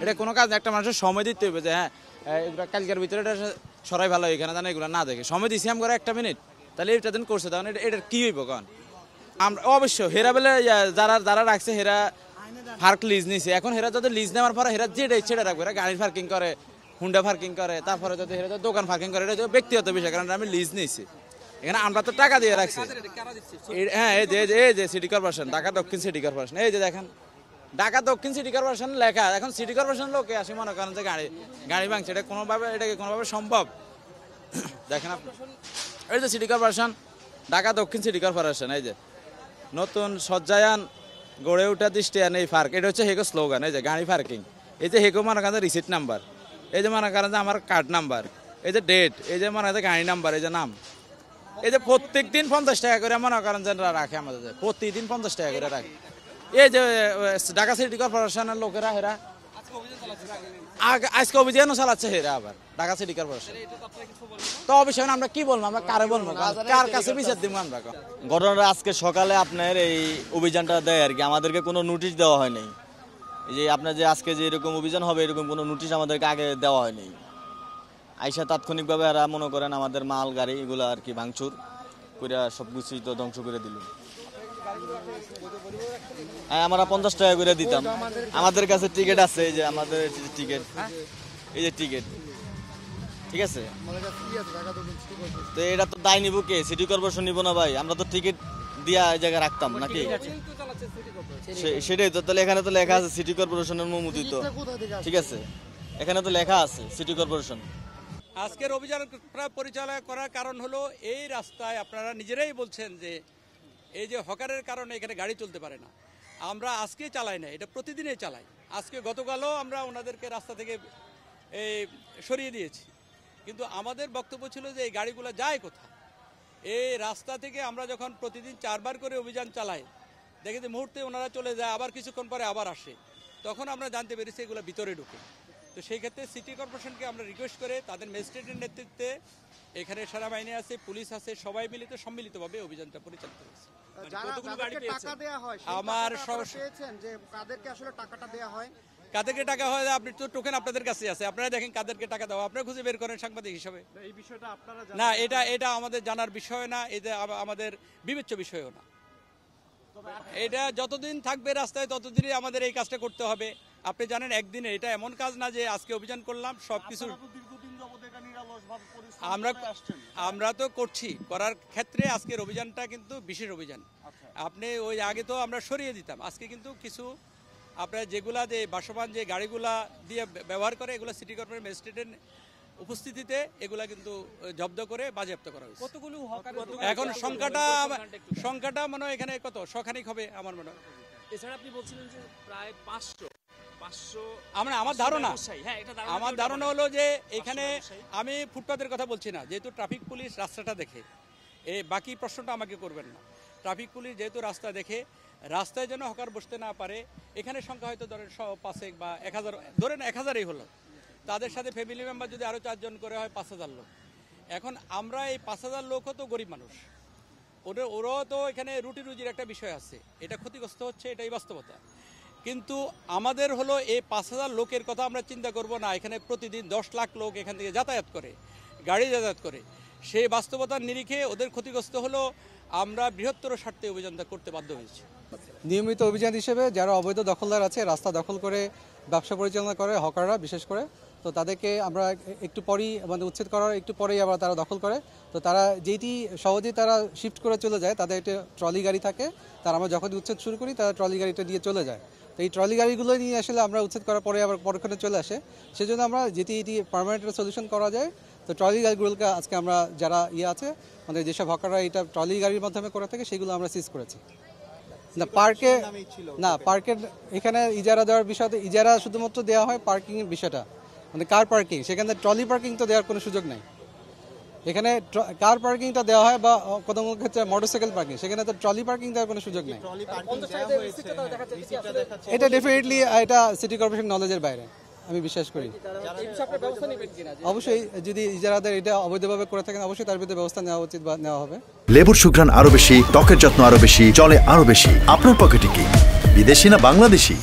এটা কোনো কাজ একটা মানুষের সময় দিতে হবে যে হ্যাঁ এগুলো কালকের ভিতরে এটা সরাই ভালো এখানে জানে এগুলো না দেখে সময় দিছি আমি করে 1 মিনিট তাহলে এটা দিন করছে তখন এটার কি হইব কারণ আমরা অবশ্য হেরা বেলে যারা রাখছে হেরা পার্ক লিজ নিছে এখন হেরা যদি লিজ নেওয়ার পরে হেরা যেটা ইচ্ছে রাখবে এরা গাড়ি পার্কিং করে হুন্ডা পার্কিং করে তারপরে যদি হেরা দোকান পার্কিং করে এটা ব্যক্তিগত বিষয় কারণ আমি লিজ নিয়েছি এখানে আমরা তো টাকা দিয়ে রাখছি হ্যাঁ এই যে সিটি কর্পোরেশন ঢাকা দক্ষিণ সিটি কর্পোরেশন এই যে দেখেন ঢাকা দক্ষিণ সিটি কর্পোরেশন লেখা এখন সিটি কর্পোরেশন লোকে আসে মনে করেন যে গাড়ি ভাঙছে এটা কোনোভাবে সম্ভব দেখেন আপনি এই যে সিটি কর্পোরেশন ঢাকা দক্ষিণ সিটি কর্পোরেশন এই যে নতুন সজ্জায়ান গড়ে ওঠা দৃষ্টিয়ান এই পার্ক এটা হচ্ছে হেগো স্লোগান এই যে গাড়ি পার্কিং এই যে হেগো মনে করেন রিসিট নাম্বার এই যে মনে করেন যে আমার কার্ড নাম্বার এই যে ডেট এই যে মনে করেন গাড়ি নাম্বার এই যে নাম এই যে প্রত্যেক দিন 50 টাকা করে মনে করেন যে রাখে আমাদের প্রতিদিন 50 টাকা করে রাখে এই যে ঢাকা সিটি কর্পোরেশনের লোকেরা হেরা আজকে অভিযানও চালাচ্ছে হেরা আবার ঢাকা সিটি কর্পোরেশন তো অবশ্যই আমরা কি বলবো আমরা কারে বলবো কার কাছে বিচার দিব আমরা ঘটনাটা আজকে সকালে আপনার এই অভিযানটা দেয় আর কি আমাদেরকে কোনো নোটিশ দেওয়া হয়নি এই যে আপনার যে আজকে যে এরকম অভিযান হবে এরকম কোনো নোটিশ আমাদেরকে আগে দেওয়া হয়নি আইসা তাৎক্ষণিকভাবে এরা মনে করেন আমাদের মাল গাড়ি এগুলো আর কি ভাঙচুর করে সব কিছুই তো ধ্বংস করে দিল আমরা 50 টাকা করে দিতাম আমাদের কাছে টিকিট আছে এই যে আমাদের টিকিট এই যে টিকিট ঠিক আছে তো এটা তো দায় নিব কে সিটি কর্পোরেশন নিব না ভাই আমরা তো টিকিট দিয়া এই জায়গায় রাখতাম নাকি সেটাই তো তাহলে এখানে তো লেখা আছে সিটি কর্পোরেশনের অনুমোদিত ঠিক আছে এখানে তো লেখা আছে সিটি কর্পোরেশন আজকের অভিযান পরিচালনা করার কারণ হলো এই রাস্তায় আপনারা নিজেরাই বলছেন যে এই যে হকারের কারণে এখানে গাড়ি চলতে পারে না আমরা আজকে চালাই না এটা প্রতিদিনই চালাই আজকে গতকালও আমরা ওনাদেরকে রাস্তা থেকে সরিয়ে দিয়েছি কিন্তু আমাদের বক্তব্য ছিল যে এই গাড়িগুলো যায় কোথায় এই রাস্তা থেকে আমরা যখন প্রতিদিন 4 বার করে অভিযান চালাই দেখি যে মুহূর্তে ওনারা চলে যায় আবার কিছুক্ষণ পরে আবার আসে তখন আমরা জানতে পেরেছি এগুলো ভিতরে ঢুকে তো সেই ক্ষেত্রে সিটি কর্পোরেশনকে আমরা রিকোয়েস্ট করে তাদের ম্যাজিস্ট্রেটের নেতৃত্বে এখানে সেনাবাহিনী আছে পুলিশ আছে সবাই মিলিত সম্মিলিতভাবে অভিযানটা পরিচালিত হয়েছে আমার কাদেরকে টাকা হয় আপনি তো টোকেন আপনাদের কাছে আছে আপনারা দেখেন কাদেরকে টাকা দেওয়া আপনারা খুঁজে বের করেন সাংবাদিক হিসাবে এই বিষয়টা আপনারা না এটা আমাদের জানার বিষয় না এটা আমাদের বিবেচ্য বিষয়ও না এটা যতদিন থাকবে রাস্তায় ততদিনই আমাদের এই কাজটা করতে হবে আপনি জানেন একদিনে এটা এমন কাজ না যে আজকে অভিযান করলাম সবকিছু আমরা তো করছি করার ক্ষেত্রে আজকের অভিযানটা কিন্তু বিশেষ অভিযান আপনি ওই আগে তো আমরা সরিয়ে দিতাম আজকে কিন্তু কিছু আপনার যেগুলা যে বাসবান যে গাড়িগুলা দিয়ে ব্যবহার করে এগুলো সিটি কর্পোরেশন ম্যাজিস্ট্রেটের উপস্থিতিতে এগুলা কিন্তু জব্দ করে বাজেয়াপ্ত করা হয়েছে কতগুলো এখন সংখ্যাটা মনে হয় এখানে কত শখানিক হবে আমার মনে হয় এছাড়া আপনি বলছিলেন যে প্রায় 500 আমার ধারণা হলো যে এখানে আমি ফুটপাতের কথা বলছি না যেহেতু ট্রাফিক পুলিশ রাস্তাটা দেখে এই বাকি প্রশ্নটা আমাকে করবেন না ট্রাফিক পুলিশ যেহেতু রাস্তা দেখে রাস্তায় যেন হকার বসতে না পারে এখানে সংখ্যা হয়তো ধরেন 500 বা 1000 ধরেন 1000ই হলো তাদের সাথে ফ্যামিলি মেম্বার যদি আরও 4 জন করে হয় 5000 লোক এখন আমরা এই 5000 লোকও তো গরিব মানুষ ওরাও তো এখানে রুটি রুজির একটা বিষয় আছে এটা ক্ষতিগ্রস্ত হচ্ছে এটাই বাস্তবতা কিন্তু আমাদের হলো এই 5000 লোকের কথা আমরা চিন্তা করব না এখানে প্রতিদিন 10 লাখ লোক এখান থেকে যাতায়াত করে গাড়ি যাতায়াত করে সেই বাস্তবতার নিরিখে ওদের ক্ষতিগ্রস্ত হলো আমরা বৃহত্তর স্বার্থে অভিযানটা করতে বাধ্য হয়েছি নিয়মিত অভিযান হিসেবে যারা অবৈধ দখলদার আছে রাস্তা দখল করে ব্যবসা পরিচালনা করে হকাররা বিশেষ করে তো তাদেরকে আমরা একটু পরেই আমাদের উচ্ছেদ করার একটু পরেই আবার তারা দখল করে তো তারা যেটি সহজেই তারা শিফট করে চলে যায় তাদের একটা ট্রলি গাড়ি থাকে তারা আমরা যখনই উচ্ছেদ শুরু করি তারা ট্রলি গাড়িটা দিয়ে চলে যায় তো এই ট্রলি গাড়িগুলো নিয়ে আসলে আমরা উচ্ছেদ করার পরে আবার পরক্ষণে চলে আসে সেজন্য আমরা যেটি এটি পার্মানেন্ট সলিউশন করা যায় তো ট্রলি গাড়িগুলোকে আজকে আমরা যারা আছে মানে যেসব হকাররা এটা ট্রলি গাড়ির মাধ্যমে করে থাকে সেগুলো আমরা সিজ করেছি পার্কের এখানে ইজারা দেওয়ার বিষয়তে ইজারা শুধুমাত্র দেওয়া হয় পার্কিংয়ের বিষয়টা মানে কার পার্কিং সেখানে ট্রলি পার্কিং তো দেওয়ার কোনো সুযোগ নেই এখানে কার পার্কিংটা দেওয়া হয় বা কোনো ক্ষেত্রে মোটরসাইকেল পার্কিং সেখানে তো ট্রলি পার্কিং দেওয়ার কোনো সুযোগ নেই এটা ডেফিনেটলি এটা সিটি কর্পোরেশন নলেজের বাইরে আমি বিশ্বাস করি অবশ্যই যদি ইজারাদার এটা অবৈধভাবে করে থাকেন অবশ্যই তার বিরুদ্ধে ব্যবস্থা নেওয়া উচিত বা নেওয়া হবে লেবুর সুঘ্রাণ আরো বেশি ত্বকের যত্ন আরো বেশি চলে আরো বেশি আপনার পকেটে কি বিদেশি না বাংলাদেশি